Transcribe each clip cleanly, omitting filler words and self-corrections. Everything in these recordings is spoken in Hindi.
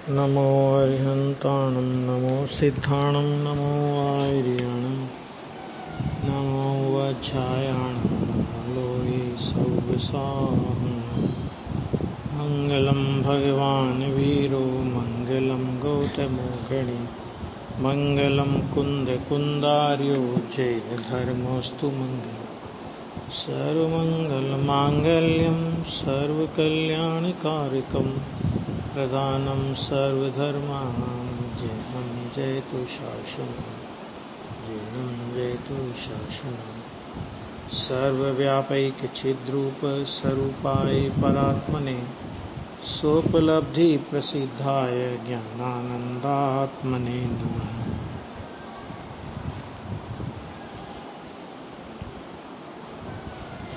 नमो अरिहन्ताणं नमो सिद्धाणं नमो आर्याणं नमो वज्रायाणं नमो लोये सौवसाहं मङ्गलं भगवान् वीरो मङ्गलं गौतमोगणि मङ्गलं कुन्दकुन्दार्यो जयधर्मोऽस्तु मङ्गलम् सर्वमङ्गलमाङ्गल्यं सर्वकल्याणकारकं प्रदानं सर्वधर्माणां जयं जयतु शासनं जयं जयतु शासनं सर्वव्यापैकचिद्रूप स्वरूपाय परात्मने सोपलब्धिप्रसिद्धाय ज्ञानानन्दात्मने नमः।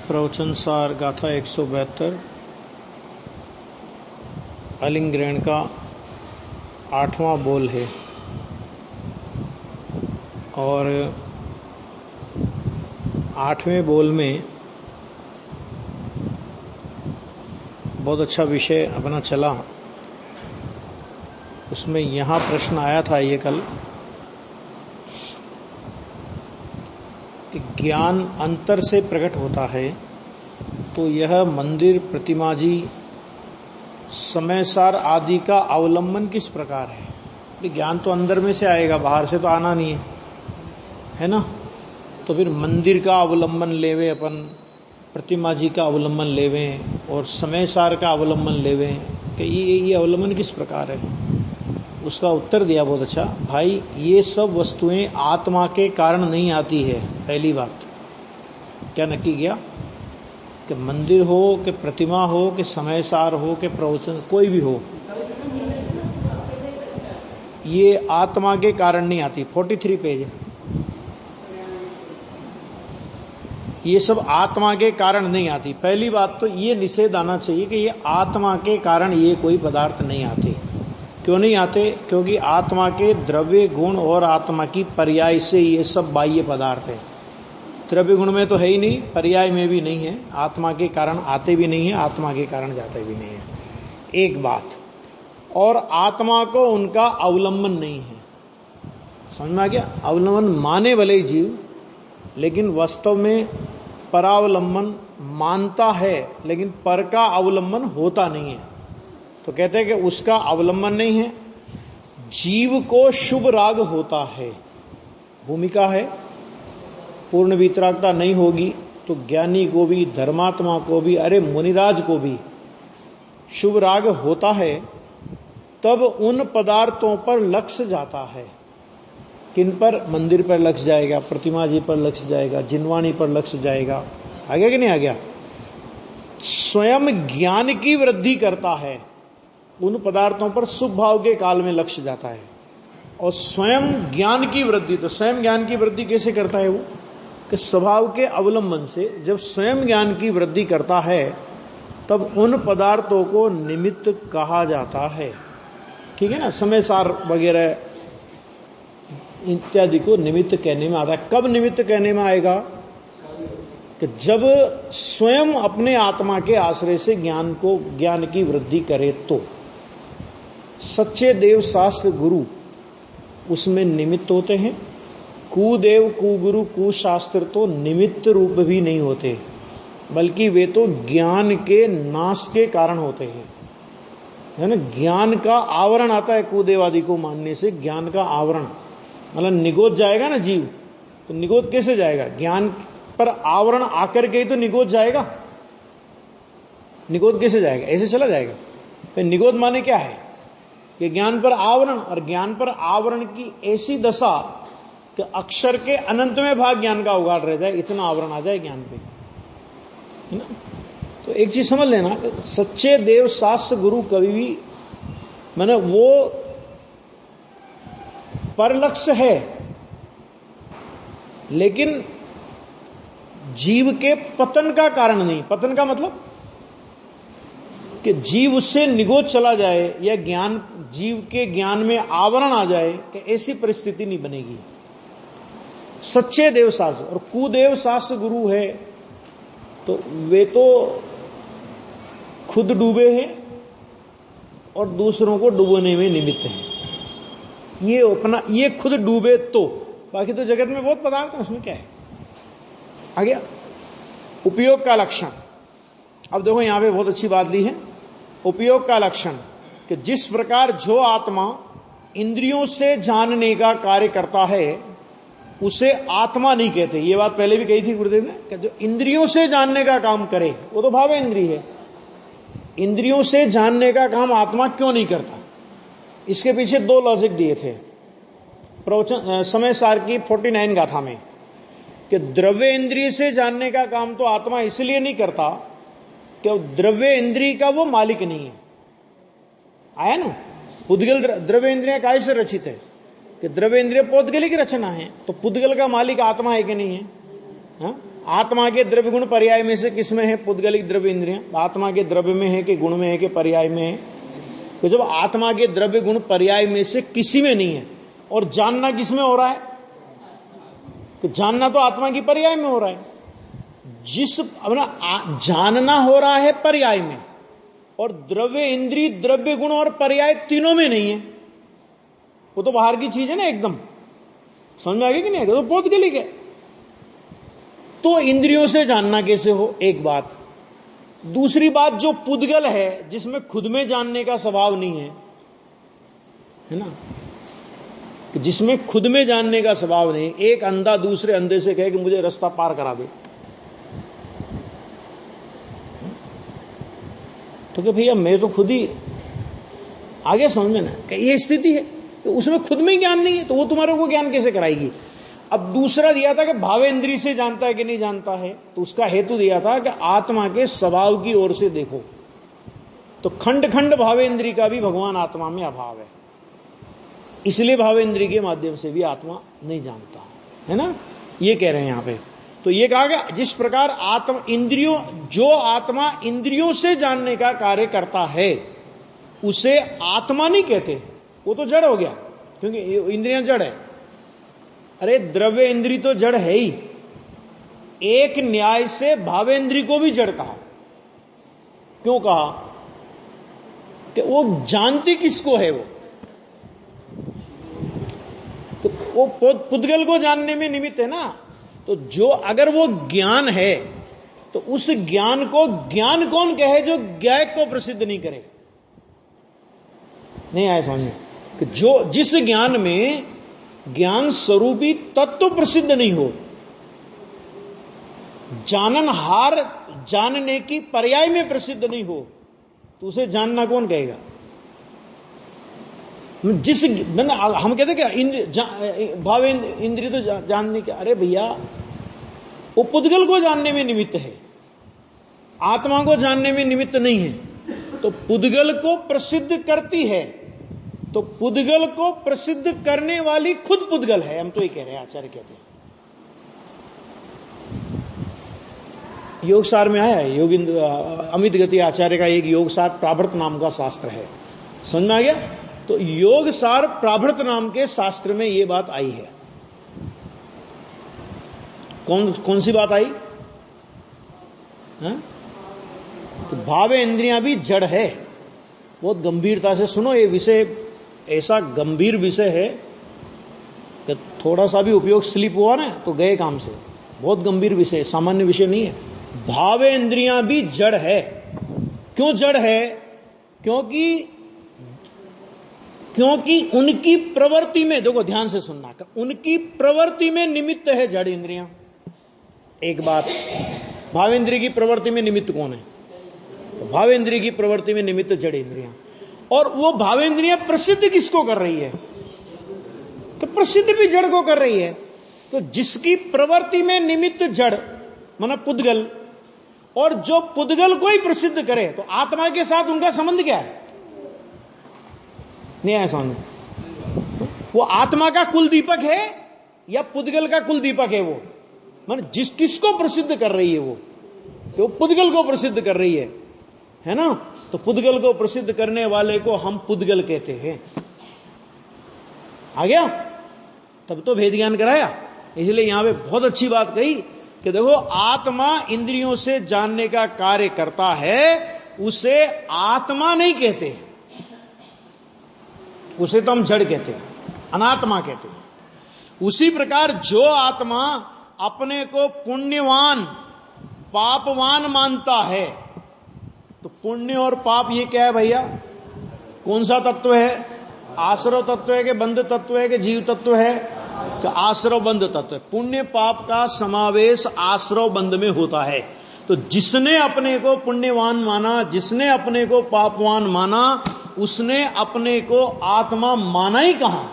प्रवचन सार गाथा 172 अलिंग ग्रहण का 8वां बोल है और 8वें बोल में बहुत अच्छा विषय अपना चला। उसमें यहाँ प्रश्न आया था ये कल कि ज्ञान अंतर से प्रकट होता है तो यह मंदिर प्रतिमा जी समय सार आदि का अवलंबन किस प्रकार है। ज्ञान तो अंदर में से आएगा, बाहर से तो आना नहीं है ना। तो फिर मंदिर का अवलंबन लेवे अपन, प्रतिमा जी का अवलंबन लेवे और समय सार का अवलंबन लेवे कि ये अवलंबन किस प्रकार है। उसका उत्तर दिया बहुत अच्छा, भाई ये सब वस्तुएं आत्मा के कारण नहीं आती है। पहली बात क्या नक्की किया कि मंदिर हो कि प्रतिमा हो कि समय सार हो कि प्रवचन कोई भी हो, ये आत्मा के कारण नहीं आती। 43 पेज। ये सब आत्मा के कारण नहीं आती। पहली बात तो ये निषेध आना चाहिए कि ये आत्मा के कारण ये कोई पदार्थ नहीं आते। क्यों नहीं आते? क्योंकि आत्मा के द्रव्य गुण और आत्मा की पर्याय से ये सब बाह्य पदार्थ है। द्रव्य गुण में तो है ही नहीं, पर्याय में भी नहीं है, आत्मा के कारण आते भी नहीं है, आत्मा के कारण जाते भी नहीं है। एक बात। और आत्मा को उनका अवलंबन नहीं है। समझ में आ गया? अवलंबन माने भले ही जीव, लेकिन वास्तव में परावलंबन मानता है लेकिन पर का अवलंबन होता नहीं है। तो कहते हैं कि उसका अवलंबन नहीं है। जीव को शुभ राग होता है, भूमिका है, पूर्ण वितरागता नहीं होगी तो ज्ञानी को भी, धर्मात्मा को भी, अरे मुनिराज को भी शुभ राग होता है। तब उन पदार्थों पर लक्ष्य जाता है। किन पर? मंदिर पर लक्ष्य जाएगा, प्रतिमा जी पर लक्ष्य जाएगा, जिनवाणी पर लक्ष्य जाएगा। आ गया कि नहीं आ गया? स्वयं ज्ञान की वृद्धि करता है, उन पदार्थों पर शुभ भाव के काल में लक्ष्य जाता है। और स्वयं ज्ञान की वृद्धि, तो स्वयं ज्ञान की वृद्धि कैसे करता है वो? कि स्वभाव के अवलंबन से जब स्वयं ज्ञान की वृद्धि करता है तब उन पदार्थों को निमित्त कहा जाता है। ठीक है ना? समय सार वगैरह इत्यादि को निमित्त कहने में आता है। कब निमित्त कहने में आएगा? कि जब स्वयं अपने आत्मा के आश्रय से ज्ञान की वृद्धि करे तो सच्चे देव शास्त्र गुरु उसमें निमित्त होते हैं। कुदेव कुगुरु कुशास्त्र तो निमित्त रूप भी नहीं होते, बल्कि वे तो ज्ञान के नाश के कारण होते हैं, है ना। ज्ञान का आवरण आता है कुदेव आदि को मानने से। ज्ञान का आवरण मतलब निगोद जाएगा ना जीव, तो निगोद कैसे जाएगा? ज्ञान पर आवरण आकर के ही तो निगोद जाएगा। निगोद कैसे जाएगा? ऐसे चला जाएगा? तो निगोद माने क्या है? कि ज्ञान पर आवरण, और ज्ञान पर आवरण की ऐसी दशा कि अक्षर के अनंत में भाग ज्ञान का उगाड़ रह जाए, इतना आवरण आ जाए ज्ञान पे, है ना। तो एक चीज समझ लेना, सच्चे देव शास्त्र गुरु कभी भी माने वो परलक्ष्य है, लेकिन जीव के पतन का कारण नहीं। पतन का मतलब कि जीव उससे निगोद चला जाए या ज्ञान, जीव के ज्ञान में आवरण आ जाए, कि ऐसी परिस्थिति नहीं बनेगी। सच्चे देव शास्त्र और कुदेव शास्त्र गुरु है तो वे तो खुद डूबे हैं और दूसरों को डूबने में निमित्त है। ये खुद डूबे तो, बाकी तो जगत में बहुत पदार्थ है, उसमें क्या है। आगे उपयोग का लक्षण। अब देखो यहां पे बहुत अच्छी बात ली है, उपयोग का लक्षण, कि जिस प्रकार जो आत्मा इंद्रियों से जानने का कार्य करता है उसे आत्मा नहीं कहते। ये बात पहले भी कही थी गुरुदेव ने, कि जो इंद्रियों से जानने का काम करे वो तो भाव इंद्रिय है। इंद्रियों से जानने का काम आत्मा क्यों नहीं करता, इसके पीछे दो लॉजिक दिए थे प्रवचन समय सार की 49 गाथा में, कि द्रव्य इंद्रिय से जानने का काम तो आत्मा इसलिए नहीं करता कि द्रव्य इंद्रिय का वो मालिक नहीं है। आया ना, पुद्गल द्रव्य इंद्रिया काय से रचित है, कि द्रव्य इंद्रिय पौद्गलिक रचना है, तो पुद्गल का मालिक आत्मा है कि नहीं है। हा? आत्मा के द्रव्य गुण पर्याय में से किसमें है पुद्गलिक द्रव्य इंद्रिया, आत्मा के द्रव्य में है कि गुण में है कि पर्याय में है। तो जब आत्मा के द्रव्य गुण पर्याय में से किसी में नहीं है, और जानना किसमें हो रहा है, तो जानना तो आत्मा की पर्याय में हो रहा है। जानना हो रहा है पर्याय में, और द्रव्य इंद्रिय द्रव्य गुण और पर्याय तीनों में नहीं है, वो तो बाहर की चीज है ना एकदम। समझ में आ गया कि नहीं, तो पौद्गलिक है। तो इंद्रियों से जानना कैसे हो, एक बात। दूसरी बात, जो पुद्गल है जिसमें खुद में जानने का स्वभाव नहीं है ना, जिसमें खुद में जानने का स्वभाव नहीं, एक अंधा दूसरे अंधे से कहे कि मुझे रास्ता पार करा दे, तो कि भैया मैं तो खुद ही आगे, समझ में ना, कि ये स्थिति है, तो उसमें खुद में ज्ञान नहीं है, तो वो तुम्हारे को ज्ञान कैसे कराएगी। अब दूसरा दिया था कि भावेंद्रिय से जानता है कि नहीं जानता है, तो उसका हेतु दिया था कि आत्मा के स्वभाव की ओर से देखो, तो खंड खंड भावेंद्रिय का भी भगवान आत्मा में अभाव है, इसलिए भावेंद्रिय के माध्यम से भी आत्मा नहीं जानता है ना, ये कह रहे हैं यहां पे। तो ये कहा कि जिस प्रकार जो आत्मा इंद्रियों से जानने का कार्य करता है उसे आत्मा नहीं कहते, वो तो जड़ हो गया, क्योंकि इंद्रियां जड़ है। अरे द्रव्य इंद्रिय तो जड़ है ही, एक न्याय से भावेंद्रिय को भी जड़ कहा। क्यों कहा, कि वो जानती किसको है, तो वो पुद्गल को जानने में निमित्त है ना। तो जो अगर वो ज्ञान है तो उस ज्ञान को ज्ञान कौन कहे, जो ज्ञाय को प्रसिद्ध नहीं करे। नहीं आया समझ में, कि जो जिस ज्ञान में ज्ञान स्वरूपी तत्व प्रसिद्ध नहीं हो, जाननहार जानने की पर्याय में प्रसिद्ध नहीं हो, तो उसे जानना कौन कहेगा। जिस हम कहते क्या भाव इंद्रिय तो जानने के, अरे भैया वो पुद्गल को जानने में निमित्त है, आत्मा को जानने में निमित्त नहीं है। तो पुद्गल को प्रसिद्ध करती है, तो पुद्गल को प्रसिद्ध करने वाली खुद पुद्गल है, हम तो ये कह रहे हैं, आचार्य कहते हैं। योगसार में आया है, योगिंद्र अमित गति आचार्य का एक योगसार प्राभृत नाम का शास्त्र है, समझ में आ गया। तो योगसार प्राभृत नाम के शास्त्र में यह बात आई है। कौन सी बात आई, तो भाव इंद्रियां भी जड़ है। बहुत गंभीरता से सुनो, ये विषय ऐसा गंभीर विषय है कि थोड़ा सा भी उपयोग स्लिप हुआ ना तो गए काम से। बहुत गंभीर विषय, सामान्य विषय नहीं है। भाव इंद्रियां भी जड़ है। क्यों जड़ है, क्योंकि उनकी प्रवृत्ति में, देखो ध्यान से सुनना, उनकी प्रवृत्ति में निमित्त है जड़ इंद्रियां। एक बात, भावेंद्रिय की प्रवृत्ति में निमित्त कौन है, तो भावेंद्रिय की प्रवृत्ति में निमित्त जड़ इंद्रियां। और वो भावेंद्रियां प्रसिद्ध किसको कर रही है, तो प्रसिद्ध भी जड़ को कर रही है। तो जिसकी प्रवृत्ति में निमित्त जड़ माना पुद्गल, और जो पुद्गल को ही प्रसिद्ध करे, तो आत्मा के साथ उनका संबंध क्या है, नहीं ऐसा नहीं। वो आत्मा का कुल दीपक है या पुद्गल का कुल दीपक है, वो मान जिस किसको प्रसिद्ध कर रही है, वो पुद्गल को प्रसिद्ध कर रही है ना। तो पुद्गल को प्रसिद्ध करने वाले को हम पुद्गल कहते हैं। आ गया, तब तो भेद ज्ञान कराया। इसलिए यहां पे बहुत अच्छी बात कही कि देखो, आत्मा इंद्रियों से जानने का कार्य करता है, उसे आत्मा नहीं कहते, उसे तो हम जड़ कहते हैं, अनात्मा कहते हैं। उसी प्रकार जो आत्मा अपने को पुण्यवान पापवान मानता है, तो पुण्य और पाप ये क्या है भैया? कौन सा तत्व है? आश्रव तत्व है कि बंध तत्व है कि जीव तत्व है? कि आश्रव बंध तत्व है। पुण्य पाप का समावेश आश्रव बंध में होता है। तो जिसने अपने को पुण्यवान माना, जिसने अपने को पापवान माना, उसने अपने को आत्मा माना ही कहां?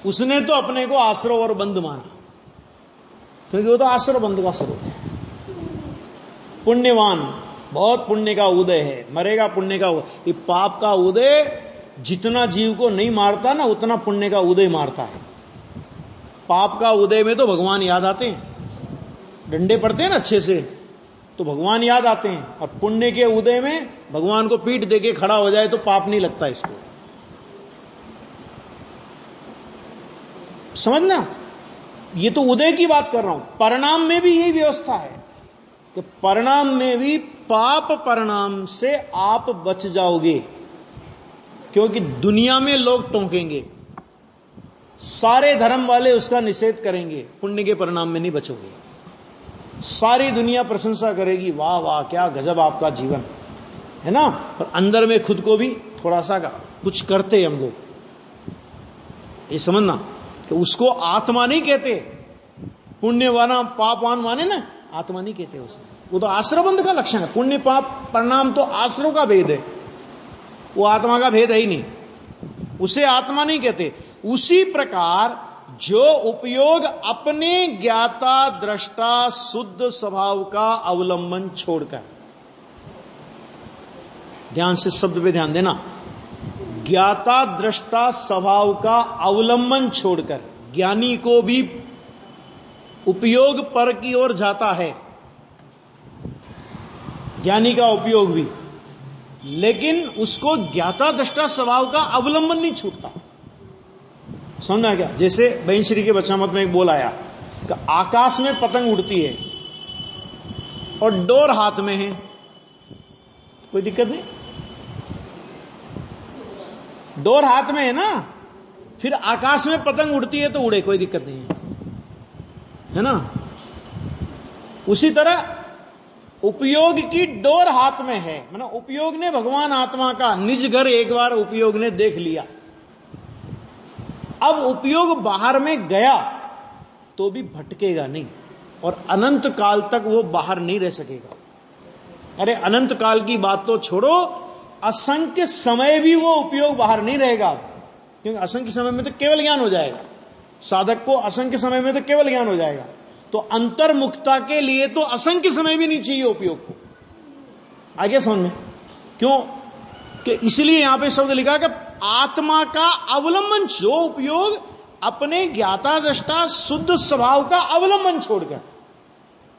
उसने तो अपने को आश्रव और बंध माना, क्योंकि वो तो आश्रव बंध का स्वरूप है। पुण्यवान, बहुत पुण्य का उदय है, मरेगा पुण्य का उदय। ये पाप का उदय जितना जीव को नहीं मारता ना, उतना पुण्य का उदय मारता है। पाप का उदय में तो भगवान याद आते हैं, डंडे पड़ते हैं ना अच्छे से, तो भगवान याद आते हैं। और पुण्य के उदय में भगवान को पीठ देके खड़ा हो जाए तो पाप नहीं लगता इसको। समझना, ये तो उदय की बात कर रहा हूं। परिणाम में भी यही व्यवस्था है कि परिणाम में भी पाप परिणाम से आप बच जाओगे, क्योंकि दुनिया में लोग टोकेंगे, सारे धर्म वाले उसका निषेध करेंगे, पुण्य के परिणाम में नहीं बचोगे। सारी दुनिया प्रशंसा करेगी, वाह वाह क्या गजब आपका जीवन है ना, पर अंदर में खुद को भी थोड़ा सा कुछ करते हम लोग। ये समझना कि उसको आत्मा नहीं कहते, पुण्यवान पापवान माने ना, आत्मा नहीं कहते उसे। वो तो आश्रवबंध का लक्षण है। पुण्य पाप परिणाम तो आश्रव का भेद है, वो आत्मा का भेद है ही नहीं, उसे आत्मा नहीं कहते। उसी प्रकार जो उपयोग अपने ज्ञाता दृष्टा शुद्ध स्वभाव का अवलंबन छोड़कर, ध्यान से शब्द पे ध्यान देना, ज्ञाता दृष्टा स्वभाव का अवलंबन छोड़कर ज्ञानी को भी उपयोग पर की ओर जाता है, ज्ञानी का उपयोग भी, लेकिन उसको ज्ञाता दृष्टा स्वभाव का अवलंबन नहीं छूटता। समझना क्या? जैसे बहन श्री के बच्चामत में एक बोल आया कि आकाश में पतंग उड़ती है और डोर हाथ में है, कोई दिक्कत नहीं, डोर हाथ में है ना, फिर आकाश में पतंग उड़ती है तो उड़े, कोई दिक्कत नहीं है ना। उसी तरह उपयोग की डोर हाथ में है, मतलब उपयोग ने भगवान आत्मा का निज घर एक बार उपयोग ने देख लिया, अब उपयोग बाहर में गया तो भी भटकेगा नहीं और अनंत काल तक वो बाहर नहीं रह सकेगा। अरे अनंत काल की बात तो छोड़ो, असंख्य समय भी वो उपयोग बाहर नहीं रहेगा, क्योंकि असंख्य समय में तो केवल ज्ञान हो जाएगा, साधक को असंख्य समय में तो केवल ज्ञान हो जाएगा। तो अंतर्मुखता के लिए तो असंख्य समय भी नहीं चाहिए उपयोग को। आगे समझ में क्यों? कि इसलिए यहां पे शब्द लिखा कि आत्मा का अवलंबन, जो उपयोग अपने ज्ञाता दृष्टा शुद्ध स्वभाव का अवलंबन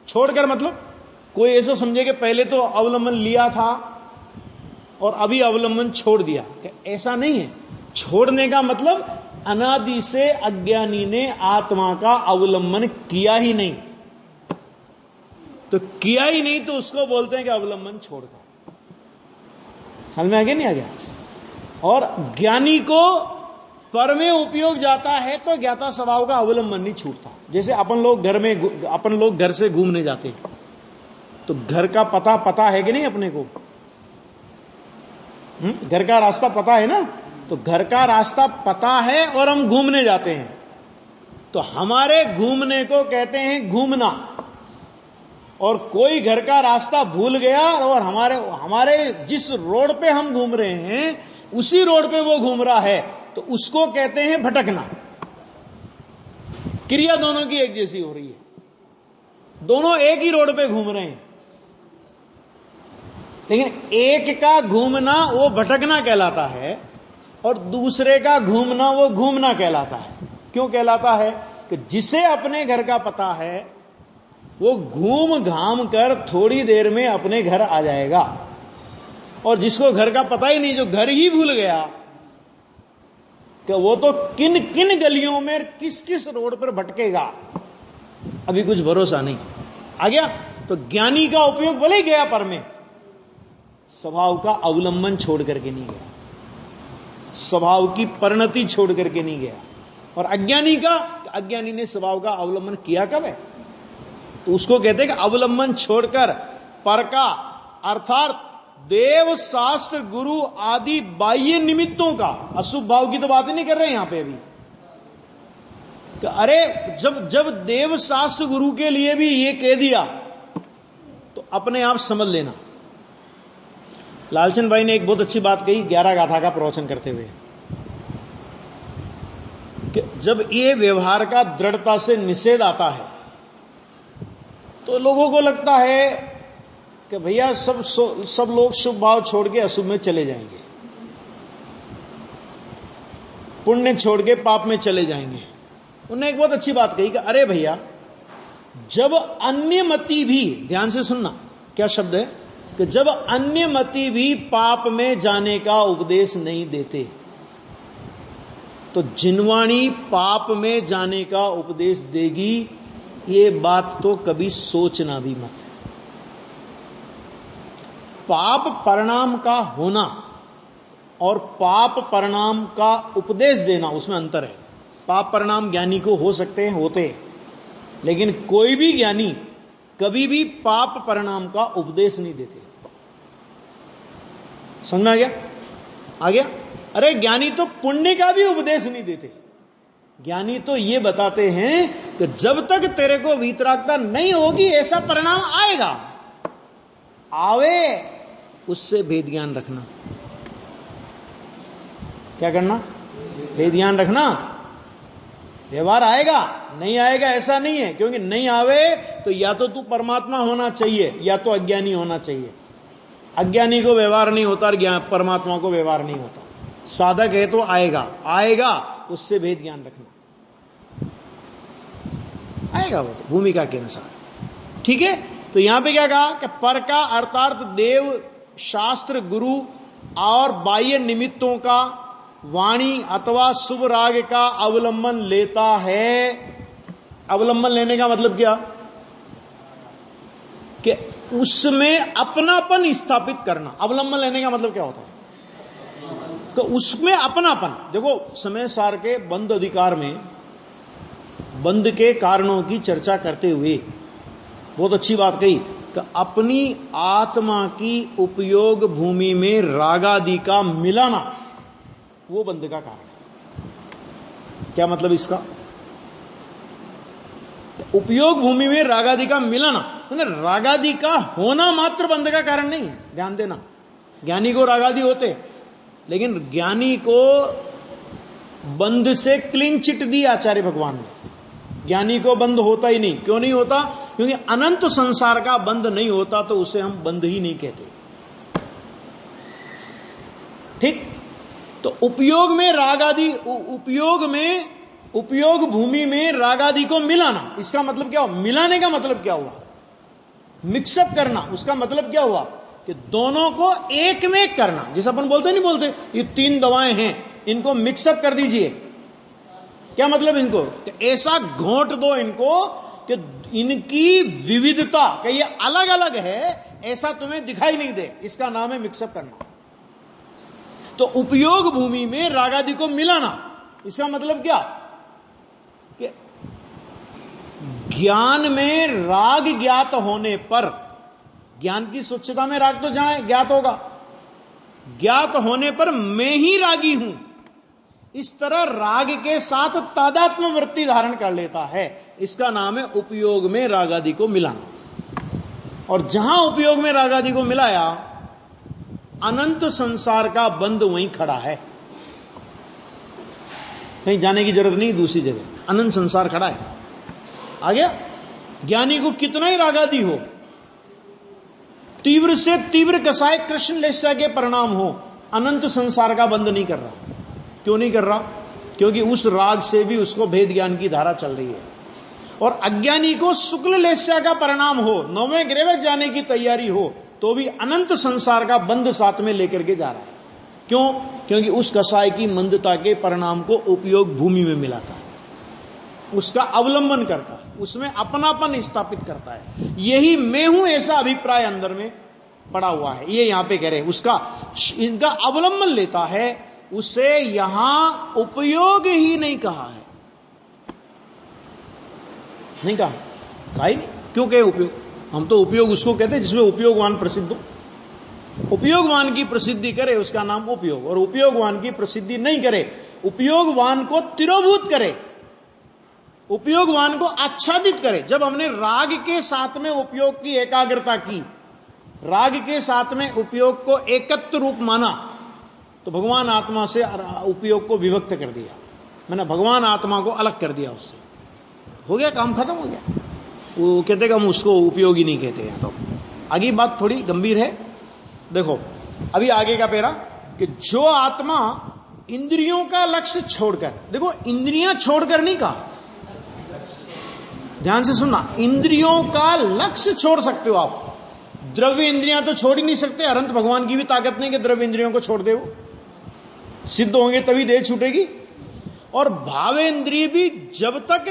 छोड़कर मतलब कोई ऐसा समझे कि पहले तो अवलंबन लिया था और अभी अवलंबन छोड़ दिया, कि ऐसा नहीं है। छोड़ने का मतलब अनादि से अज्ञानी ने आत्मा का अवलंबन किया ही नहीं, तो किया ही नहीं तो उसको बोलते हैं कि अवलंबन छोड़कर। समझ में आगे नहीं आ गया? और ज्ञानी को पर में उपयोग जाता है तो ज्ञाता स्वभाव का अवलंबन नहीं छूटता। जैसे अपन लोग घर से घूमने जाते हैं तो घर का पता है कि नहीं अपने को? घर का रास्ता पता है ना, तो घर का रास्ता पता है और हम घूमने जाते हैं, तो हमारे घूमने को कहते हैं घूमना। और कोई घर का रास्ता भूल गया और हमारे जिस रोड पे हम घूम रहे हैं उसी रोड पे वो घूम रहा है, तो उसको कहते हैं भटकना। क्रिया दोनों की एक जैसी हो रही है, दोनों एक ही रोड पे घूम रहे हैं, लेकिन एक का घूमना वो भटकना कहलाता है और दूसरे का घूमना वो घूमना कहलाता है। क्यों कहलाता है? कि जिसे अपने घर का पता है वो घूम घाम कर थोड़ी देर में अपने घर आ जाएगा, और जिसको घर का पता ही नहीं, जो घर ही भूल गया, कि वो तो किन किन गलियों में किस किस रोड पर भटकेगा, अभी कुछ भरोसा नहीं। आ गया? तो ज्ञानी का उपयोग भले ही गया पर में, स्वभाव का अवलंबन छोड़ करके नहीं गया। स्वभाव की परिणति छोड़ करके नहीं गया। और अज्ञानी का, अज्ञानी ने स्वभाव का अवलंबन किया कब है? तो उसको कहते हैं कि अवलंबन छोड़कर पर का, अर्थात देव शास्त्र गुरु आदि बाह्य निमित्तों का, अशुभ भाव की तो बात ही नहीं कर रहे हैं यहां पे अभी। अरे जब देव शास्त्र गुरु के लिए भी ये कह दिया तो अपने आप समझ लेना। लालचंद भाई ने एक बहुत अच्छी बात कही 11 गाथा का प्रवचन करते हुए, कि जब ये व्यवहार का दृढ़ता से निषेध आता है तो लोगों को लगता है कि भैया सब लोग शुभ भाव छोड़ के अशुभ में चले जाएंगे, पुण्य छोड़ के पाप में चले जाएंगे। उन्होंने एक बहुत अच्छी बात कही कि अरे भैया, जब अन्यमति भी, ध्यान से सुनना क्या शब्द है, कि जब अन्यमति भी पाप में जाने का उपदेश नहीं देते, तो जिनवाणी पाप में जाने का उपदेश देगी, ये बात तो कभी सोचना भी मत। पाप परिणाम का होना और पाप परिणाम का उपदेश देना, उसमें अंतर है। पाप परिणाम ज्ञानी को हो सकते हैं, होते हैं, लेकिन कोई भी ज्ञानी कभी भी पाप परिणाम का उपदेश नहीं देते। समझ में आ गया? आ गया? अरे ज्ञानी तो पुण्य का भी उपदेश नहीं देते। ज्ञानी तो ये बताते हैं कि जब तक तेरे को वीतरागता नहीं होगी ऐसा परिणाम आएगा, आवे उससे भेद ज्ञान रखना। क्या करना? भेद ज्ञान रखना। व्यवहार आएगा, नहीं आएगा ऐसा नहीं है, क्योंकि नहीं आवे तो या तो तू परमात्मा होना चाहिए या तो अज्ञानी होना चाहिए। अज्ञानी को व्यवहार नहीं होता और परमात्मा को व्यवहार नहीं होता। साधक है तो आएगा, आएगा उससे भेद ज्ञान रखना, आएगा वो तो भूमिका के अनुसार। ठीक है? तो यहां पे क्या कहा कि पर का अर्थात देव शास्त्र गुरु और बाह्य निमित्तों का वाणी अथवा शुभ राग का अवलंबन लेता है। अवलंबन लेने का मतलब क्या? कि उसमें अपनापन स्थापित करना। अवलंबन लेने का मतलब क्या होता है? तो उसमें अपनापन। देखो, समय सार के बंद अधिकार में बंद के कारणों की चर्चा करते हुए बहुत अच्छी बात कही कि अपनी आत्मा की उपयोग भूमि में रागादि का मिलाना, वो बंध का कारण है। क्या मतलब इसका? उपयोग भूमि में रागादि का मिलाना, रागादि का होना मात्र बंध का कारण नहीं है। ध्यान देना, ज्ञानी को रागादि होते हैं, लेकिन ज्ञानी को बंध से क्लीन चिट दी आचार्य भगवान ने। ज्ञानी को बंध होता ही नहीं। क्यों नहीं होता? क्योंकि अनंत संसार का बंध नहीं होता तो उसे हम बंध ही नहीं कहते। ठीक? तो उपयोग में रागादि, उपयोग भूमि में रागादि को मिलाना, इसका मतलब क्या हुआ? मिलाने का मतलब क्या हुआ? मिक्सअप करना। उसका मतलब क्या हुआ? कि दोनों को एक में करना। जैसे अपन बोलते नहीं बोलते, ये 3 दवाएं हैं, इनको मिक्सअप कर दीजिए। क्या मतलब? इनको ऐसा घोंट दो इनको कि इनकी विविधता, कि ये अलग अलग है, ऐसा तुम्हें दिखाई नहीं दे। इसका नाम है मिक्सअप करना। तो उपयोग भूमि में रागादि को मिलाना, इसका मतलब क्या? कि ज्ञान में राग ज्ञात होने पर, ज्ञान की स्वच्छता में राग तो ज्ञात होगा, ज्ञात होने पर मैं ही रागी हूं, इस तरह राग के साथ तादात्म्य वृत्ति धारण कर लेता है। इसका नाम है उपयोग में रागादि को मिलाना। और जहां उपयोग में रागादि को मिलाया, अनंत संसार का बंध वहीं खड़ा है, कहीं जाने की जरूरत नहीं। दूसरी जगह अनंत संसार खड़ा है। आ गया? ज्ञानी को कितना ही रागादि हो, तीव्र से तीव्र कसाय कृष्ण लेस्या के परिणाम हो, अनंत संसार का बंध नहीं कर रहा। क्यों नहीं कर रहा? क्योंकि उस राग से भी उसको भेद ज्ञान की धारा चल रही है। और अज्ञानी को शुक्ल लेस्या का परिणाम हो, 9वें ग्रेवक जाने की तैयारी हो, तो भी अनंत संसार का बंध साथ में लेकर के जा रहा है। क्यों? क्योंकि उस कसाय की मंदता के परिणाम को उपयोग भूमि में मिलाता है, उसका अवलंबन करता है, उसमें अपनापन स्थापित करता है। यही मैं हूं ऐसा अभिप्राय अंदर में पड़ा हुआ है। ये यहां पे कह रहे हैं, उसका इनका अवलंबन लेता है उसे यहां उपयोग ही नहीं कहा है। नहीं कहा ही नहीं। क्यों कहे उपयोग? हम तो उपयोग उसको कहते हैं जिसमें उपयोगवान प्रसिद्ध हो। उपयोगवान की प्रसिद्धि करे उसका नाम उपयोग, और उपयोगवान की प्रसिद्धि नहीं करे, उपयोगवान को तिरोभूत करे, उपयोगवान को आच्छादित करे। जब हमने राग के साथ में उपयोग की एकाग्रता की, राग के साथ में उपयोग को एकत्र रूप माना, तो भगवान आत्मा से उपयोग को विभक्त कर दिया। मैंने भगवान आत्मा को अलग कर दिया उससे, हो गया, काम खत्म हो गया। वो कहते कि हम उसको उपयोगी नहीं कहते हैं। तो आगे बात थोड़ी गंभीर है। देखो अभी आगे का पैरा कि जो आत्मा इंद्रियों का लक्ष्य छोड़कर, देखो इंद्रियां छोड़कर नहीं कहा, ध्यान से सुनना, इंद्रियों का लक्ष्य छोड़ सकते हो आप। द्रव्य इंद्रियां तो छोड़ ही नहीं सकते, अनंत भगवान की भी ताकत नहीं कि द्रव्य इंद्रियों को छोड़ दे। वो सिद्ध होंगे तभी देह छूटेगी। और भावेंद्रिय भी जब तक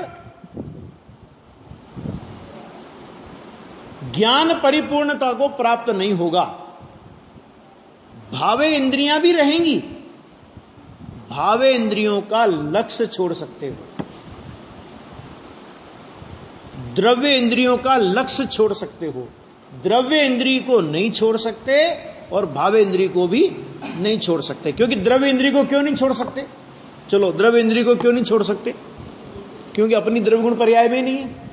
ज्ञान परिपूर्णता को प्राप्त नहीं होगा, भावे इंद्रियां भी रहेंगी। भावे इंद्रियों का लक्ष्य छोड़ सकते हो, द्रव्य इंद्रियों का लक्ष्य छोड़ सकते हो। द्रव्य इंद्रिय को नहीं छोड़ सकते और भावे इंद्रिय को भी नहीं छोड़ सकते। क्योंकि द्रव्य इंद्रिय को क्यों नहीं छोड़ सकते? चलो, द्रव्य इंद्रिय को क्यों नहीं छोड़ सकते? क्योंकि अपनी द्रव्य गुण पर्याय में नहीं है।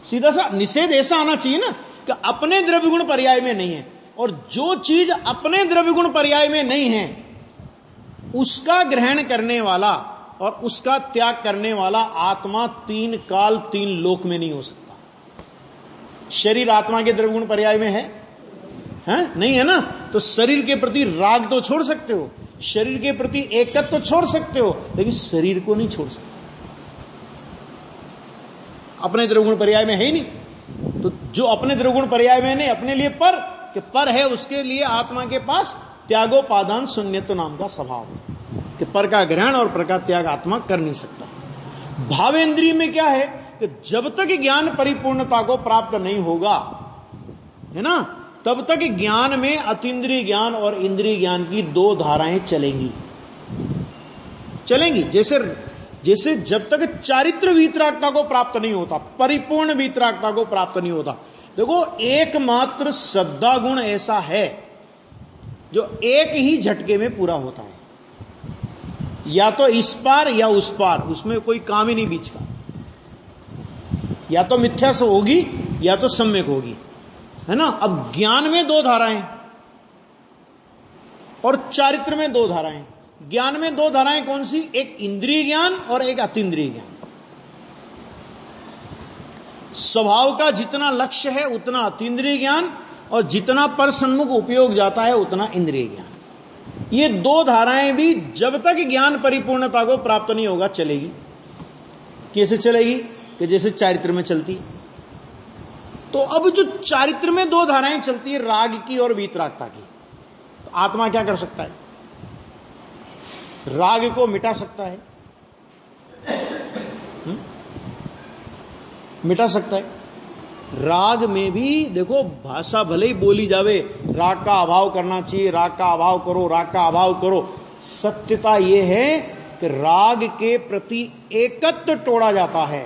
सीधा सा निषेध ऐसा आना चाहिए ना कि अपने द्रव्य गुण पर्याय में नहीं है, और जो चीज अपने द्रव्य गुण पर्याय में नहीं है उसका ग्रहण करने वाला और उसका त्याग करने वाला आत्मा तीन काल तीन लोक में नहीं हो सकता। शरीर आत्मा के द्रव्य गुण पर्याय में है? नहीं है ना। तो शरीर के प्रति राग तो छोड़ सकते हो, शरीर के प्रति एकत्व तो छोड़ सकते हो, लेकिन शरीर को नहीं छोड़ सकते। अपने द्रव्य गुण पर्याय में है ही नहीं। तो जो अपने द्रव्य गुण पर्याय में नहीं, अपने लिए पर कि पर है, उसके लिए आत्मा के पास त्यागोपादान शून्यत्व नाम का स्वभाव है कि पर का ग्रहण और पर का त्याग आत्मा कर नहीं सकता। भावेंद्रिय में क्या है कि जब तक ज्ञान परिपूर्णता को प्राप्त नहीं होगा, है ना, तब तक ज्ञान में अतीन्द्रिय ज्ञान और इंद्रिय ज्ञान की दो धाराएं चलेंगी। जैसे जब तक चारित्र वीतरागता को प्राप्त नहीं होता, परिपूर्ण वीतरागता को प्राप्त नहीं होता। देखो, एकमात्र श्रद्धा गुण ऐसा है जो एक ही झटके में पूरा होता है, या तो इस पार या उस पार, उसमें कोई काम ही नहीं बीच का। या तो मिथ्या से होगी या तो सम्यक होगी, है ना। अब ज्ञान में दो धाराएं और चारित्र में दो धाराएं। ज्ञान में दो धाराएं कौन सी? एक इंद्रिय ज्ञान और एक अतीन्द्रिय ज्ञान। स्वभाव का जितना लक्ष्य है उतना अतीन्द्रिय ज्ञान, और जितना पर सन्मुख उपयोग जाता है उतना इंद्रिय ज्ञान। ये दो धाराएं भी जब तक ज्ञान परिपूर्णता को प्राप्त नहीं होगा चलेगी। कैसे चलेगी? कि जैसे चारित्र में चलती। तो अब जो चारित्र में दो धाराएं चलती है, राग की और वीतरागता की, तो आत्मा क्या कर सकता है? राग को मिटा सकता है, मिटा सकता है। राग में भी देखो, भाषा भले ही बोली जावे राग का अभाव करना चाहिए, राग का अभाव करो, राग का अभाव करो, सत्यता यह है कि राग के प्रति एकत्व तोड़ा जाता है,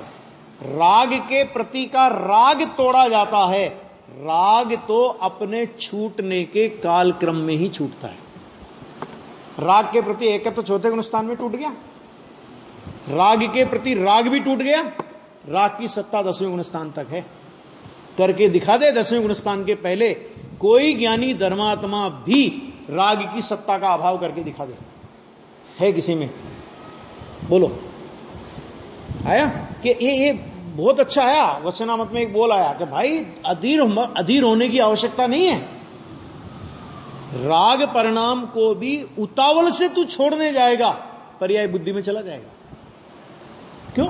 राग के प्रति का राग तोड़ा जाता है। राग तो अपने छूटने के काल क्रम में ही छूटता है। राग के प्रति एकत्व चौथे गुण स्थान में टूट गया, राग के प्रति राग भी टूट गया। राग की सत्ता 10वें गुण स्थान तक है। करके दिखा दे 10वें गुण स्थान के पहले कोई ज्ञानी धर्मात्मा भी राग की सत्ता का अभाव करके दिखा दे। है किसी में? बोलो। आया कि ये बहुत अच्छा आया। वचनामत में एक बोल आया कि भाई अधीर होने की आवश्यकता नहीं है। राग परिणाम को भी उतावल से तू छोड़ने जाएगा, पर्याय बुद्धि में चला जाएगा। क्यों?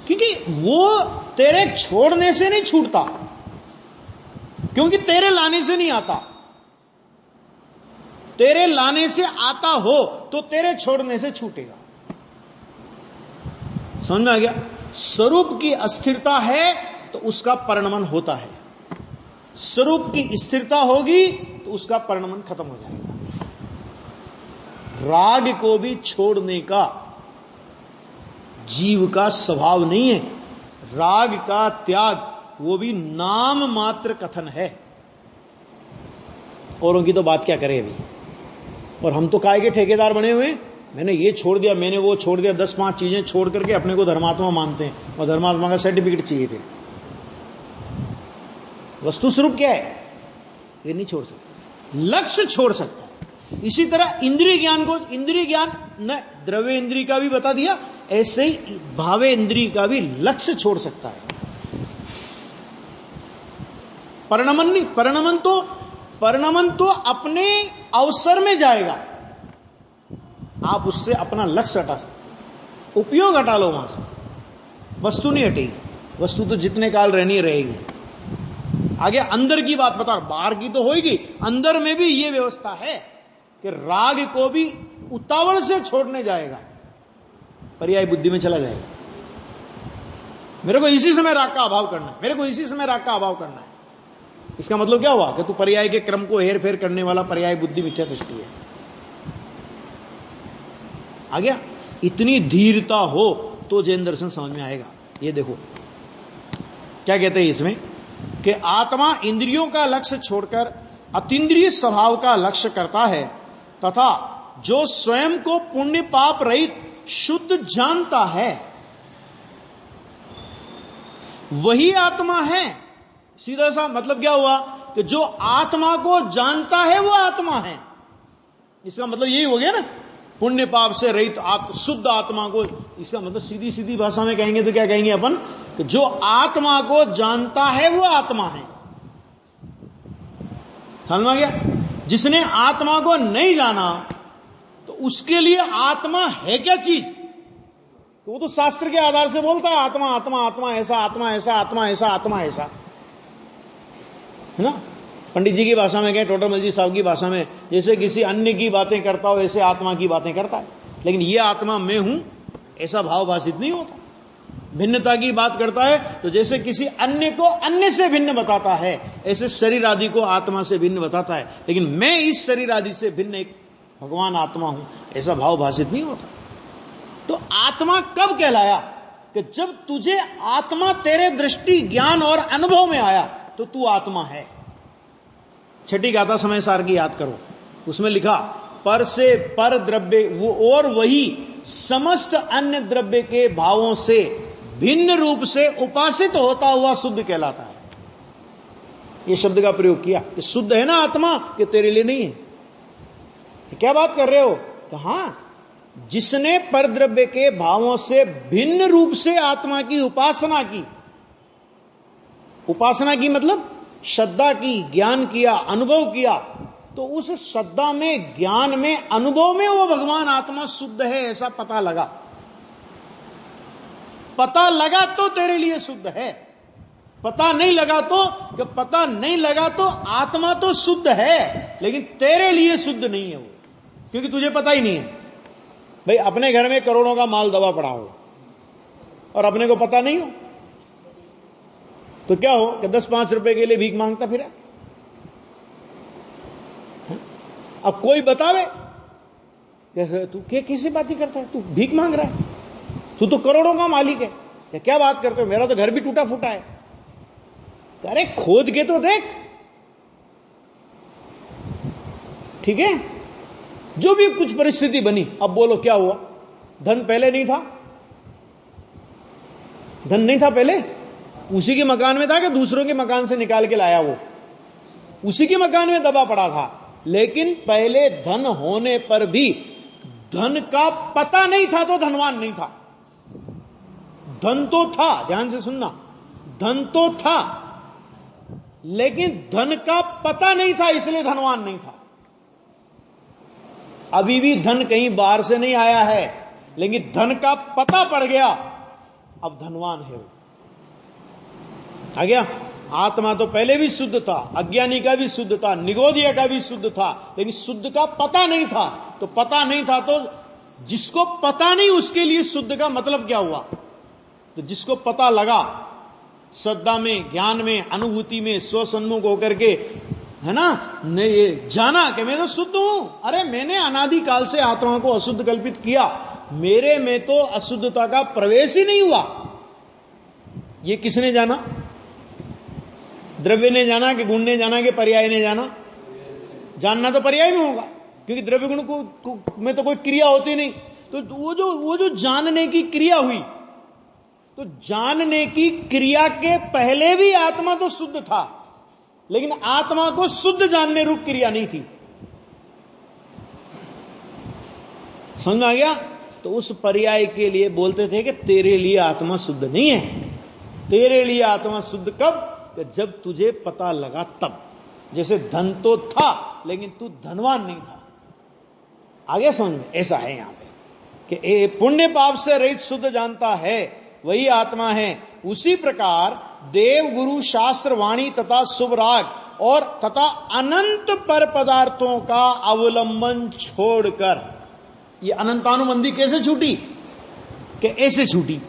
क्योंकि वो तेरे छोड़ने से नहीं छूटता, क्योंकि तेरे लाने से नहीं आता। तेरे लाने से आता हो तो तेरे छोड़ने से छूटेगा। समझ में आ गया? स्वरूप की अस्थिरता है तो उसका परिणमन होता है, स्वरूप की स्थिरता होगी तो उसका परिणमन खत्म हो जाएगा। राग को भी छोड़ने का जीव का स्वभाव नहीं है। राग का त्याग वो भी नाम मात्र कथन है। औरों की तो बात क्या करें अभी। और हम तो काय के ठेकेदार बने हुए, मैंने ये छोड़ दिया, मैंने वो छोड़ दिया, 10-5 चीजें छोड़ करके अपने को धर्मात्मा मानते हैं, और धर्मात्मा का सर्टिफिकेट चाहिए थे। वस्तु स्वरूप क्या है, ये नहीं छोड़ सकता, लक्ष्य छोड़ सकता है। इसी तरह इंद्रिय ज्ञान को, इंद्रिय ज्ञान न द्रव्य इंद्रिय का भी बता दिया, ऐसे ही भावे इंद्रिय का भी लक्ष्य छोड़ सकता है। परिणमन नहीं, परिणमन तो अपने अवसर में जाएगा, आप उससे अपना लक्ष्य हटा सकते, उपयोग हटा लो वहां से, वस्तु नहीं हटेगी, वस्तु तो जितने काल रहनी रहेगी। आगे अंदर की बात बता, बाहर की तो होगी, अंदर में भी ये व्यवस्था है कि राग को भी उतावल से छोड़ने जाएगा, पर्याय बुद्धि में चला जाएगा। मेरे को इसी समय राग का अभाव करना है, मेरे को इसी समय राग का अभाव करना है। इसका मतलब क्या हुआ कि तू पर्याय के क्रम को हेर फेर करने वाला पर्याय बुद्धि मिथ्या दृष्टि है। आ गया। इतनी धीरता हो तो जैन दर्शन समझ में आएगा। ये देखो क्या कहते हैं इसमें कि आत्मा इंद्रियों का लक्ष्य छोड़कर अतीन्द्रिय स्वभाव का लक्ष्य करता है तथा जो स्वयं को पुण्य पाप रहित शुद्ध जानता है वही आत्मा है। सीधा सा मतलब क्या हुआ कि जो आत्मा को जानता है वो आत्मा है। इसका मतलब यही हो गया ना, पुण्य पाप से रहित शुद्ध आत्मा को। इसका मतलब सीधी सीधी भाषा में कहेंगे तो क्या कहेंगे अपन कि जो आत्मा को जानता है वो आत्मा है। समझ में गया। जिसने आत्मा को नहीं जाना तो उसके लिए आत्मा है क्या चीज, तो वो तो शास्त्र के आधार से बोलता है आत्मा आत्मा आत्मा ऐसा, आत्मा ऐसा, आत्मा ऐसा, आत्मा ऐसा, है ना। पंडित जी की भाषा में कहें, टोटरमल जी साहब की भाषा में, जैसे किसी अन्य की बातें करता हो ऐसे आत्मा की बातें करता है। लेकिन ये आत्मा मैं हूं ऐसा भाव भाषित नहीं होता। भिन्नता की बात करता है तो जैसे किसी अन्य को अन्य से भिन्न बताता है, ऐसे शरीर आदि को आत्मा से भिन्न बताता है। लेकिन मैं इस शरीर आदि से भिन्न एक भगवान आत्मा हूं ऐसा भाव भाषित नहीं होता। तो आत्मा कब कहलाया कि जब तुझे आत्मा तेरे दृष्टि ज्ञान और अनुभव में आया तो तू आत्मा है। छठी गाथा समय सार की याद करो, उसमें लिखा पर से पर द्रव्य वो और वही समस्त अन्य द्रव्य के भावों से भिन्न रूप से उपासित होता हुआ शुद्ध कहलाता है। ये शब्द का प्रयोग किया कि शुद्ध है ना आत्मा, कि तेरे लिए नहीं है। क्या बात कर रहे हो, तो हां, जिसने परद्रव्य के भावों से भिन्न रूप से आत्मा की उपासना की, उपासना की मतलब श्रद्धा की, ज्ञान किया, अनुभव किया, तो उस श्रद्धा में, ज्ञान में, अनुभव में वो भगवान आत्मा शुद्ध है ऐसा पता लगा। पता लगा तो तेरे लिए शुद्ध है, पता नहीं लगा तो, जब पता नहीं लगा तो आत्मा तो शुद्ध है लेकिन तेरे लिए शुद्ध नहीं है वो, क्योंकि तुझे पता ही नहीं है। भाई अपने घर में करोड़ों का माल दबा पड़ा हो और अपने को पता नहीं हो तो क्या हो कि 10-5 रुपए के लिए भीख मांगता फिर। अब कोई बतावे तू किसी बात ही करता है, तू भीख मांग रहा है, तू तो करोड़ों का मालिक है, क्या बात करते हो, मेरा तो घर भी टूटा फूटा है। अरे खोद के तो देख, ठीक है। जो भी कुछ परिस्थिति बनी, अब बोलो क्या हुआ, धन पहले नहीं था, धन नहीं था पहले, उसी के मकान में था कि दूसरों के मकान से निकाल के लाया वो, उसी के मकान में दबा पड़ा था। लेकिन पहले धन होने पर भी धन का पता नहीं था तो धनवान नहीं था। धन तो था, ध्यान से सुनना, धन तो था लेकिन धन का पता नहीं था इसलिए धनवान नहीं था। अभी भी धन कहीं बाहर से नहीं आया है लेकिन धन का पता पड़ गया, अब धनवान है वो। आ गया। आत्मा तो पहले भी शुद्ध था, अज्ञानी का भी शुद्ध था, निगोधिया का भी शुद्ध था, लेकिन शुद्ध का पता नहीं था। तो पता नहीं था तो जिसको पता नहीं उसके लिए शुद्ध का मतलब क्या हुआ, तो जिसको पता लगा, श्रद्धा में, ज्ञान में, अनुभूति में स्वसन्मुख होकर के है ना, ने ये जाना कि मैं तो शुद्ध हूं। अरे मैंने अनादिकाल से आत्मा को अशुद्ध कल्पित किया, मेरे में तो अशुद्धता का प्रवेश ही नहीं हुआ। ये किसने जाना? द्रव्य ने जाना कि गुण ने जाना कि पर्याय ने जाना? जानना तो पर्याय में होगा, क्योंकि द्रव्य गुण को में तो कोई क्रिया होती नहीं। तो वो जो जानने की क्रिया हुई, तो जानने की क्रिया के पहले भी आत्मा तो शुद्ध था, लेकिन आत्मा को शुद्ध जानने रूप क्रिया नहीं थी। समझ में आ गया? तो उस पर्याय के लिए बोलते थे कि तेरे लिए आत्मा शुद्ध नहीं है। तेरे लिए आत्मा शुद्ध कब? कि जब तुझे पता लगा तब। जैसे धन तो था लेकिन तू धनवान नहीं था। आगे समझ में? ऐसा है यहां पे कि पुण्य पाप से रहित शुद्ध जानता है वही आत्मा है। उसी प्रकार देव गुरु शास्त्र वाणी तथा शुभ राग और तथा अनंत पर पदार्थों का अवलंबन छोड़कर, ये अनंतानुबंधी कैसे छूटी? कि ऐसे छूटी।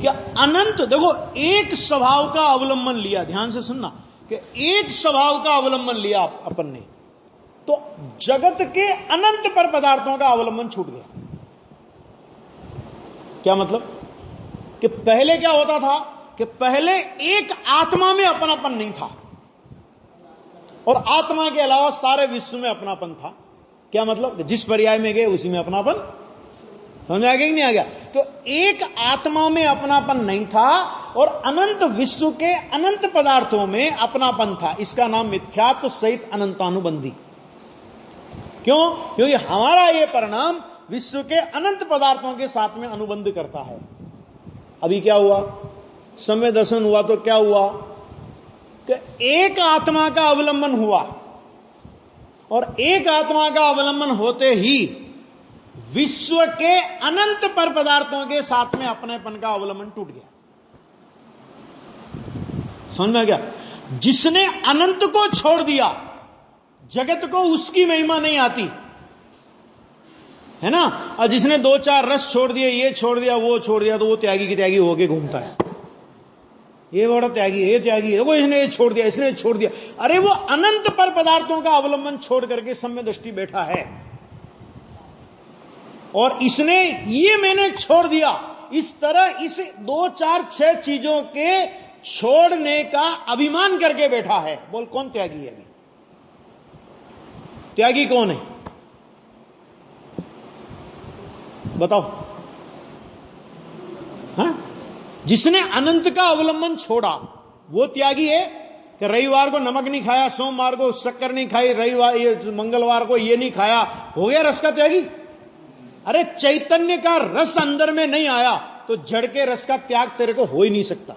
क्या अनंत, देखो एक स्वभाव का अवलंबन लिया, ध्यान से सुनना, कि एक स्वभाव का अवलंबन लिया अपन ने, तो जगत के अनंत पर पदार्थों का अवलंबन छूट गया। क्या मतलब? कि पहले क्या होता था कि पहले एक आत्मा में अपनापन नहीं था और आत्मा के अलावा सारे विश्व में अपनापन था। क्या मतलब? जिस पर्याय में गए उसी में अपनापन। समझ आ गया कि नहीं आ गया? तो एक आत्मा में अपनापन नहीं था और अनंत विश्व के अनंत पदार्थों में अपनापन था। इसका नाम मिथ्यात्व सहित अनंतानुबंधी। क्यों? क्योंकि हमारा यह परिणाम विश्व के अनंत पदार्थों के साथ में अनुबंध करता है। अभी क्या हुआ? समय दर्शन हुआ तो क्या हुआ कि एक आत्मा का अवलंबन हुआ और एक आत्मा का अवलंबन होते ही विश्व के अनंत पर पदार्थों के साथ में अपनेपन का अवलंबन टूट गया। समझ में आ गया? जिसने अनंत को छोड़ दिया, जगत को उसकी महिमा नहीं आती, है ना। और जिसने दो चार रस छोड़ दिए, ये छोड़ दिया वो छोड़ दिया, तो वो त्यागी की त्यागी होके घूमता है। ये बड़ा त्यागी, ये त्यागी है, वो इसने ये छोड़ दिया, इसने छोड़ दिया। अरे वो अनंत पर पदार्थों का अवलंबन छोड़ करके सम्य दृष्टि बैठा है और इसने ये मैंने छोड़ दिया। इस तरह इस दो चार छह चीजों के छोड़ने का अभिमान करके बैठा है। बोल कौन त्यागी है? अभी त्यागी कौन है? बताओ। हाँ? जिसने अनंत का अवलंबन छोड़ा वो त्यागी है कि रविवार को नमक नहीं खाया, सोमवार को शक्कर नहीं खाई, रविवार ये मंगलवार को ये नहीं खाया, हो गया रस का त्यागी? अरे चैतन्य का रस अंदर में नहीं आया तो जड़ के रस का त्याग तेरे को हो ही नहीं सकता।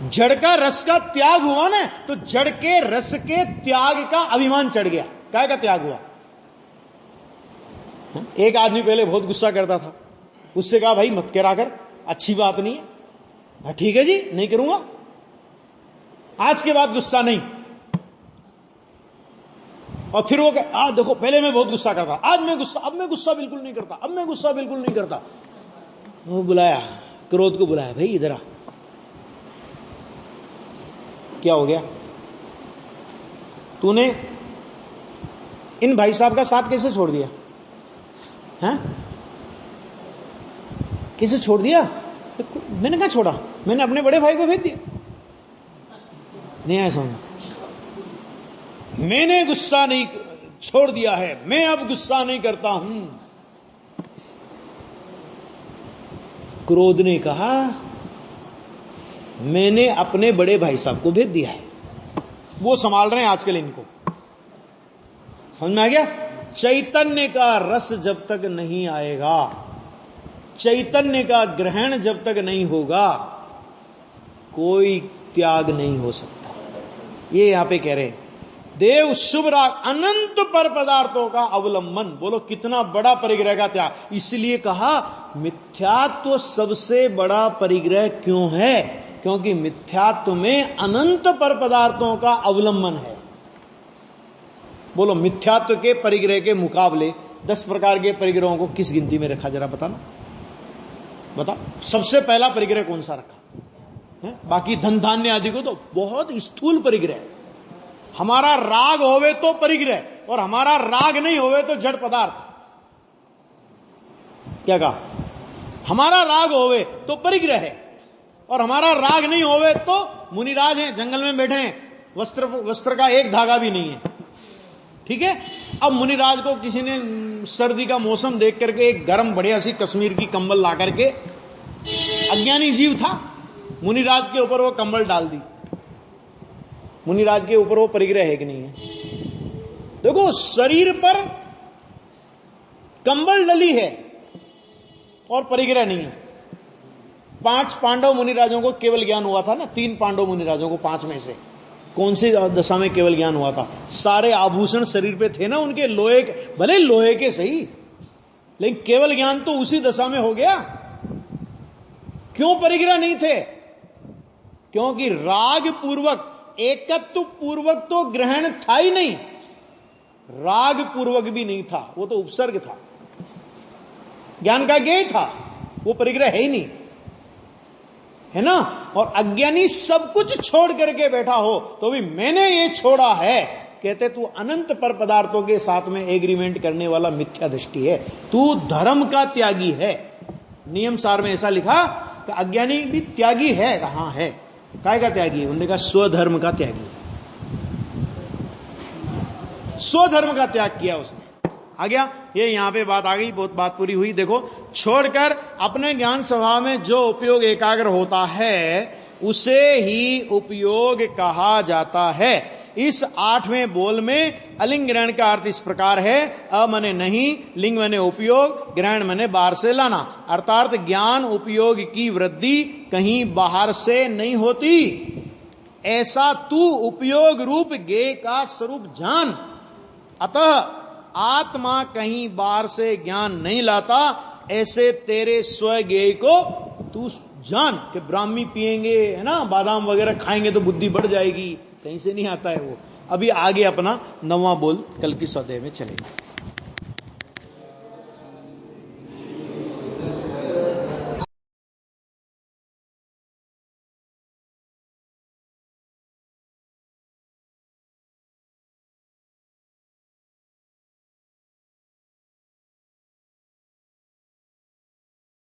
जड़ का रस का त्याग हुआ ना तो जड़ के रस के त्याग का अभिमान चढ़ गया। काय का त्याग हुआ? एक आदमी पहले बहुत गुस्सा करता था, उससे कहा भाई मत करा कर, अच्छी बात नहीं है। ठीक है जी, नहीं करूंगा, आज के बाद गुस्सा नहीं। और फिर वो देखो पहले मैं बहुत गुस्सा करता, अब मैं गुस्सा बिल्कुल नहीं करता, अब मैं गुस्सा बिल्कुल नहीं करता। वो बुलाया, क्रोध को बुलाया, भाई इधर आ। क्या हो गया? तूने इन भाई साहब का साथ कैसे छोड़ दिया? हैं? कैसे छोड़ दिया? मैंने कहा छोड़ा, मैंने अपने बड़े भाई को भेज दिया। नहीं ऐसा, मैंने गुस्सा नहीं छोड़ दिया है, मैं अब गुस्सा नहीं करता हूं। क्रोध ने कहा मैंने अपने बड़े भाई साहब को भेज दिया है, वो संभाल रहे हैं आजकल इनको। समझ में आ गया? चैतन्य का रस जब तक नहीं आएगा, चैतन्य का ग्रहण जब तक नहीं होगा, कोई त्याग नहीं हो सकता। ये यहां पे कह रहे हैं देव शुभ राग अनंत पर पदार्थों का अवलंबन। बोलो कितना बड़ा परिग्रह का त्याग। इसलिए कहा मिथ्यात्व सबसे बड़ा परिग्रह क्यों है? क्योंकि मिथ्यात्व में अनंत पर पदार्थों का अवलंबन है। बोलो मिथ्यात्व के परिग्रह के मुकाबले 10 प्रकार के परिग्रहों को किस गिनती में रखा? जरा बताना, बता। सबसे पहला परिग्रह कौन सा रखा बाकी धन धान्य आदि को तो बहुत स्थूल परिग्रह। हमारा राग होवे तो परिग्रह, और हमारा राग नहीं होवे तो जड़ पदार्थ। क्या कहा? हमारा राग होवे तो परिग्रह है, और हमारा राग नहीं होवे तो मुनिराज हैं, जंगल में बैठे हैं, वस्त्र का एक धागा भी नहीं है। ठीक है। अब मुनिराज को किसी ने सर्दी का मौसम देख करके एक गर्म बढ़िया सी कश्मीर की कंबल ला करके, अज्ञानी जीव था, मुनिराज के ऊपर वो कंबल डाल दी। मुनिराज के ऊपर वो परिग्रह है कि नहीं है? देखो, शरीर पर कंबल डली है और परिग्रह नहीं है। 5 पांडव मुनिराजों को केवल ज्ञान हुआ था ना, 3 पांडव मुनिराजों को 5 में से कौन सी दशा में केवल ज्ञान हुआ था? सारे आभूषण शरीर पे थे ना उनके, लोहे के, भले लोहे के सही, लेकिन केवल ज्ञान तो उसी दशा में हो गया। क्यों परिग्रह नहीं थे? क्योंकि राग पूर्वक, एकत्व पूर्वक तो ग्रहण था ही नहीं, राग पूर्वक भी नहीं था, वो तो उपसर्ग था, ज्ञान का ज्ञेय था, वो परिग्रह है ही नहीं, है ना। और अज्ञानी सब कुछ छोड़ करके बैठा हो तो भी मैंने ये छोड़ा है, कहते तू अनंत पर पदार्थों के साथ में एग्रीमेंट करने वाला मिथ्या दृष्टि है, तू धर्म का त्यागी है। नियम सार में ऐसा लिखा कि अज्ञानी भी त्यागी है। कहां है? काय का त्यागी? उन्होंने कहा स्वधर्म का त्यागी, स्वधर्म का त्याग किया उसने। आ गया ये, यहां पे बात आ गई, बहुत बात पूरी हुई। देखो, छोड़कर अपने ज्ञान स्वभाव में जो उपयोग एकाग्र होता है उसे ही उपयोग कहा जाता है। इस 8वें बोल में अलिंग ग्रहण का अर्थ इस प्रकार है, अ मने नहीं, लिंग मने उपयोग, ग्रहण मने बाहर से लाना। अर्थात ज्ञान उपयोग की वृद्धि कहीं बाहर से नहीं होती, ऐसा तू उपयोग रूप ज्ञेय का स्वरूप जान। अतः आत्मा कहीं बाहर से ज्ञान नहीं लाता, ऐसे तेरे स्वज्ञेय को तू जान कि ब्राह्मी पिएंगे, है ना, बादाम वगैरह खाएंगे तो बुद्धि बढ़ जाएगी, कहीं से नहीं आता है वो। अभी आगे अपना 9वां बोल कल की स्वाध्याय में चलेगा।